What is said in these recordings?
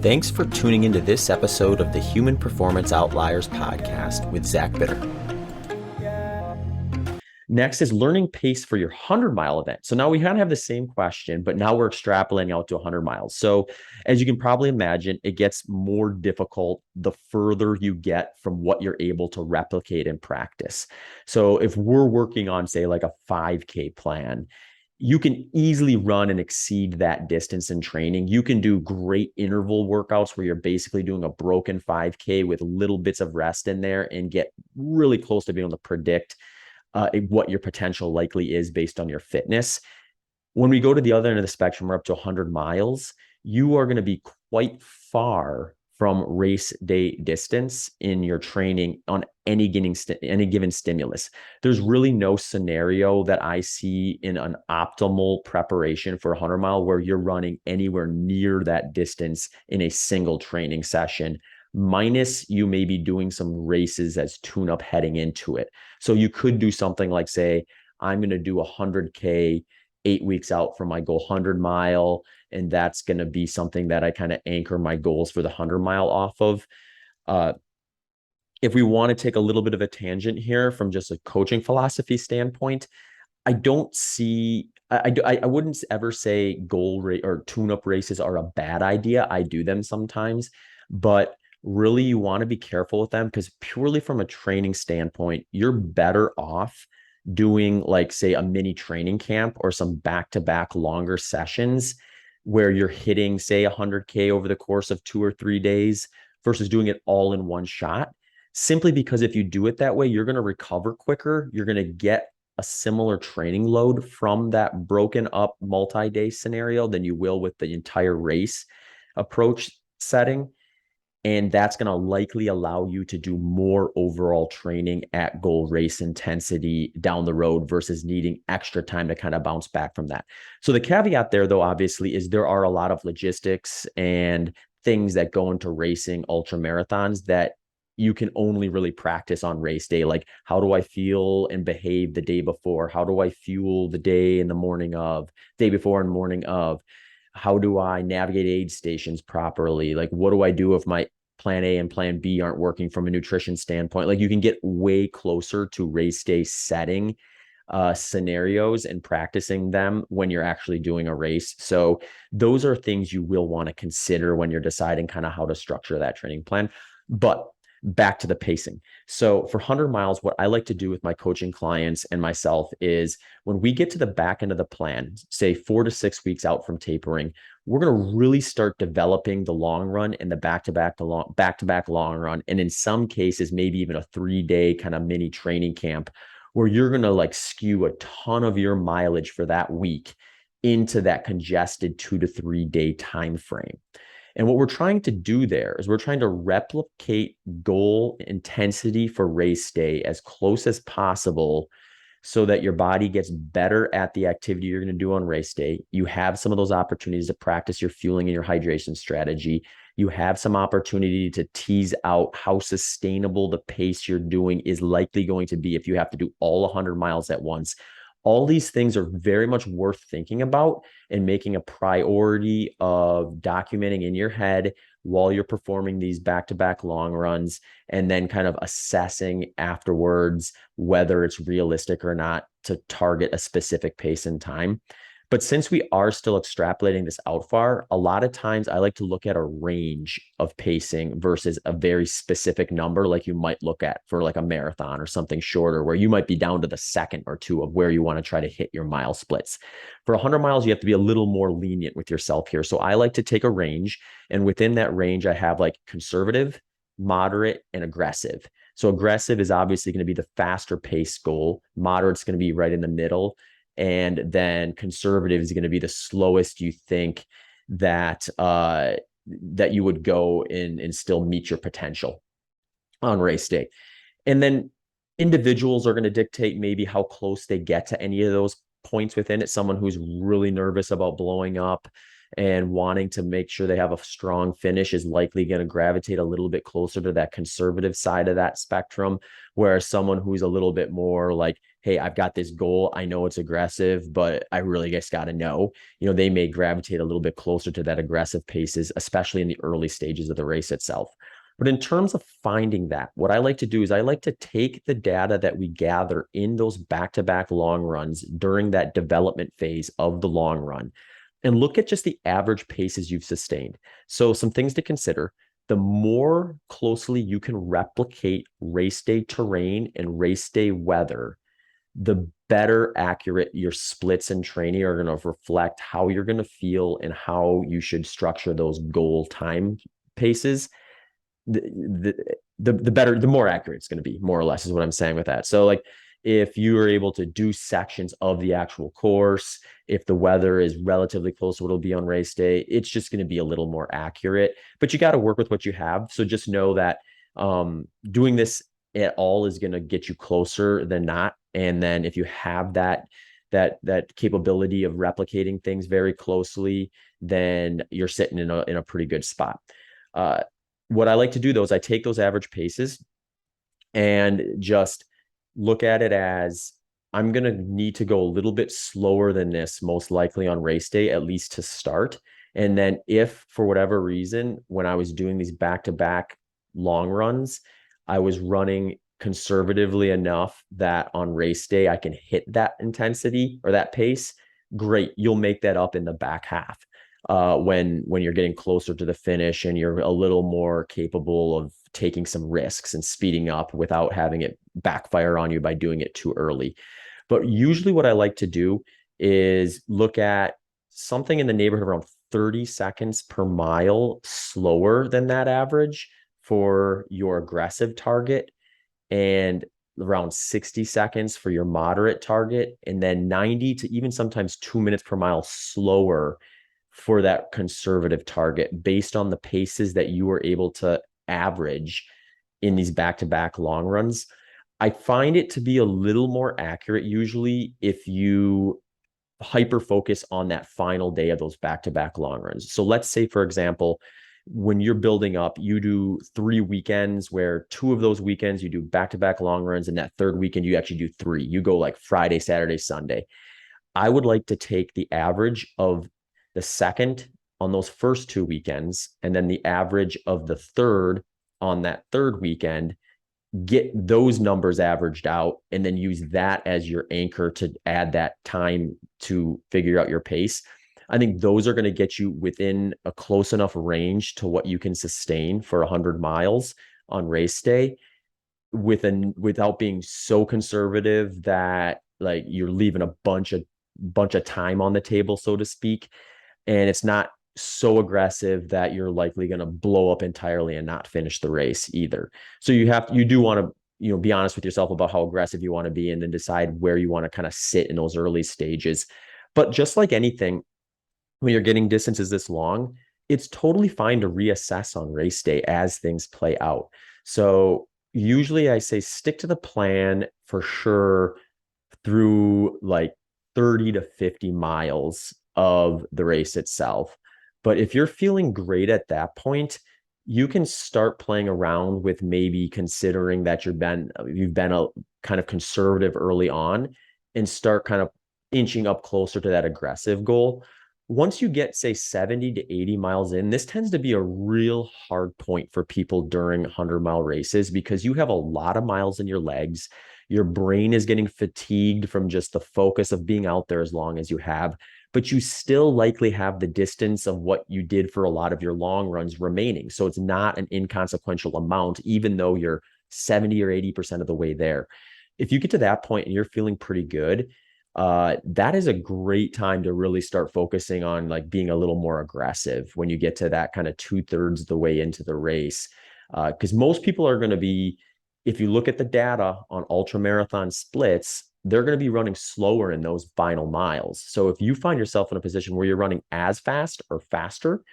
Thanks for tuning into this episode of the Human Performance Outliers podcast with Zach Bitter. Next is learning pace for your 100-mile event. So now we kind of have the same question, but now we're extrapolating out to 100 miles. So as you can probably imagine, it gets more difficult the further you get from what you're able to replicate in practice. So if we're working on, say, like a 5K plan, you can easily run and exceed that distance in training. You can do great interval workouts where you're basically doing a broken 5K with little bits of rest in there and get really close to being able to predict what your potential likely is based on your fitness. When we go to the other end of the spectrum, we're up to 100 miles. You are going to be quite far from race day distance in your training on any given stimulus. There's really no scenario that I see in an optimal preparation for a 100-mile where you're running anywhere near that distance in a single training session, minus you may be doing some races as tune-up heading into it. So you could do something like, say, I'm going to do 100K 8 weeks out from my goal 100-mile. And that's going to be something that I kind of anchor my goals for the 100-mile off of. If we want to take a little bit of a tangent here from just a coaching philosophy standpoint, I don't see, I wouldn't ever say goal rate or tune-up races are a bad idea. I do them sometimes, but really you want to be careful with them because purely from a training standpoint, you're better off doing, like, say, a mini training camp or some back-to-back longer sessions where you're hitting, say, 100K over the course of 2 or 3 days versus doing it all in one shot. Simply because if you do it that way, you're going to recover quicker. You're going to get a similar training load from that broken up multi-day scenario than you will with the entire race approach setting. And that's going to likely allow you to do more overall training at goal race intensity down the road versus needing extra time to kind of bounce back from that. So the caveat there, though, obviously, is there are a lot of logistics and things that go into racing ultra marathons that you can only really practice on race day. Like, how do I feel and behave the day before? How do I fuel the day in the morning of, day before and morning of? How do I navigate aid stations properly? Like, what do I do if my plan A and plan B aren't working from a nutrition standpoint? Like, you can get way closer to race day setting scenarios and practicing them when you're actually doing a race. So those are things you will want to consider when you're deciding kind of how to structure that training plan. But back to the pacing. So for 100 miles, what I like to do with my coaching clients and myself is when we get to the back end of the plan, say 4 to 6 weeks out from tapering, we're going to really start developing the long run and the back-to-back long run. And in some cases, maybe even a 3-day kind of mini training camp where you're going to like skew a ton of your mileage for that week into that congested 2 to 3 day time frame. And what we're trying to do there is we're trying to replicate goal intensity for race day as close as possible so that your body gets better at the activity you're going to do on race day. You have some of those opportunities to practice your fueling and your hydration strategy. You have some opportunity to tease out how sustainable the pace you're doing is likely going to be if you have to do all 100 miles at once. All these things are very much worth thinking about and making a priority of documenting in your head while you're performing these back-to-back long runs, and then kind of assessing afterwards whether it's realistic or not to target a specific pace and time. But since we are still extrapolating this out far, a lot of times I like to look at a range of pacing versus a very specific number like you might look at for like a marathon or something shorter where you might be down to the second or two of where you want to try to hit your mile splits. For 100 miles, you have to be a little more lenient with yourself here. So I like to take a range, and within that range, I have like conservative, moderate, and aggressive. So aggressive is obviously going to be the faster pace goal. Moderate's going to be right in the middle. And then conservative is going to be the slowest you think that that you would go in and still meet your potential on race day. And then individuals are going to dictate maybe how close they get to any of those points within it. Someone who's really nervous about blowing up and wanting to make sure they have a strong finish is likely going to gravitate a little bit closer to that conservative side of that spectrum, whereas someone who's a little bit more like hey, I've got this goal. I know it's aggressive, but I really just got to know, they may gravitate a little bit closer to that aggressive paces, especially in the early stages of the race itself. But in terms of finding that, what I like to do is I like to take the data that we gather in those back-to-back long runs during that development phase of the long run and look at just the average paces you've sustained. So some things to consider. The more closely you can replicate race day terrain and race day weather, the better accurate your splits and training are going to reflect how you're going to feel and how you should structure those goal time paces. The better, the more accurate it's going to be, more or less, is what I'm saying with that. So like if you are able to do sections of the actual course, if the weather is relatively close to what it'll be on race day, it's just going to be a little more accurate. But you got to work with what you have. So just know that doing this at all is going to get you closer than not. And then if you have that capability of replicating things very closely, then you're sitting in a pretty good spot. What I like to do though is I take those average paces and just look at it as I'm going to need to go a little bit slower than this, most likely on race day, at least to start. And then if for whatever reason, when I was doing these back-to-back long runs, I was running conservatively enough that on race day, I can hit that intensity or that pace, great. You'll make that up in the back half. When you're getting closer to the finish and you're a little more capable of taking some risks and speeding up without having it backfire on you by doing it too early. But usually what I like to do is look at something in the neighborhood around 30 seconds per mile slower than that average for your aggressive target, and around 60 seconds for your moderate target, and then 90 to even sometimes 2 minutes per mile slower for that conservative target based on the paces that you were able to average in these back-to-back long runs. I find it to be a little more accurate usually if you hyper focus on that final day of those back-to-back long runs. So let's say, for example, when you're building up, you do 3 weekends where 2 of those weekends you do back-to-back long runs, and that third weekend you actually do 3. You go like Friday, Saturday, Sunday. I would like to take the average of the second on those first 2 weekends, and then the average of the third on that third weekend, get those numbers averaged out, and then use that as your anchor to add that time to figure out your pace. I think those are going to get you within a close enough range to what you can sustain for 100 miles on race day without being so conservative that like you're leaving a bunch of time on the table, so to speak. And it's not so aggressive that you're likely going to blow up entirely and not finish the race either. So you do want to, be honest with yourself about how aggressive you want to be, and then decide where you want to kind of sit in those early stages. But just like anything, when you're getting distances this long, it's totally fine to reassess on race day as things play out. So usually I say stick to the plan for sure through like 30 to 50 miles of the race itself. But if you're feeling great at that point, you can start playing around with maybe considering that you've been a kind of conservative early on, and start kind of inching up closer to that aggressive goal. Once you get, say, 70 to 80 miles in, this tends to be a real hard point for people during 100-mile races because you have a lot of miles in your legs. Your brain is getting fatigued from just the focus of being out there as long as you have, but you still likely have the distance of what you did for a lot of your long runs remaining. So it's not an inconsequential amount, even though you're 70 or 80% of the way there. If you get to that point and you're feeling pretty good, that is a great time to really start focusing on like being a little more aggressive when you get to that kind of 2/3 of the way into the race. Because most people are going to be, if you look at the data on ultra marathon splits, they're going to be running slower in those final miles. So if you find yourself in a position where you're running as fast or faster,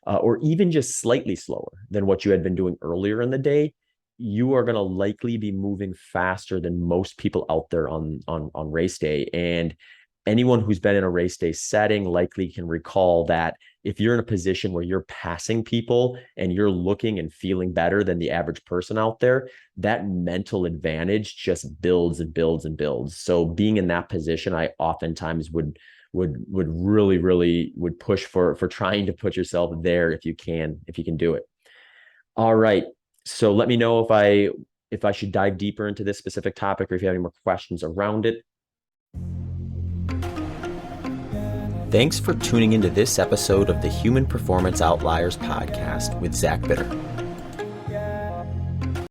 or even just slightly slower than what you had been doing earlier in the day, you are going to likely be moving faster than most people out there on race day. And anyone who's been in a race day setting likely can recall that if you're in a position where you're passing people and you're looking and feeling better than the average person out there, that mental advantage just builds and builds and builds. So being in that position, I oftentimes would really would push for trying to put yourself there if you can do it. All right. So let me know if I should dive deeper into this specific topic or if you have any more questions around it. Thanks for tuning into this episode of the Human Performance Outliers podcast with Zach Bitter.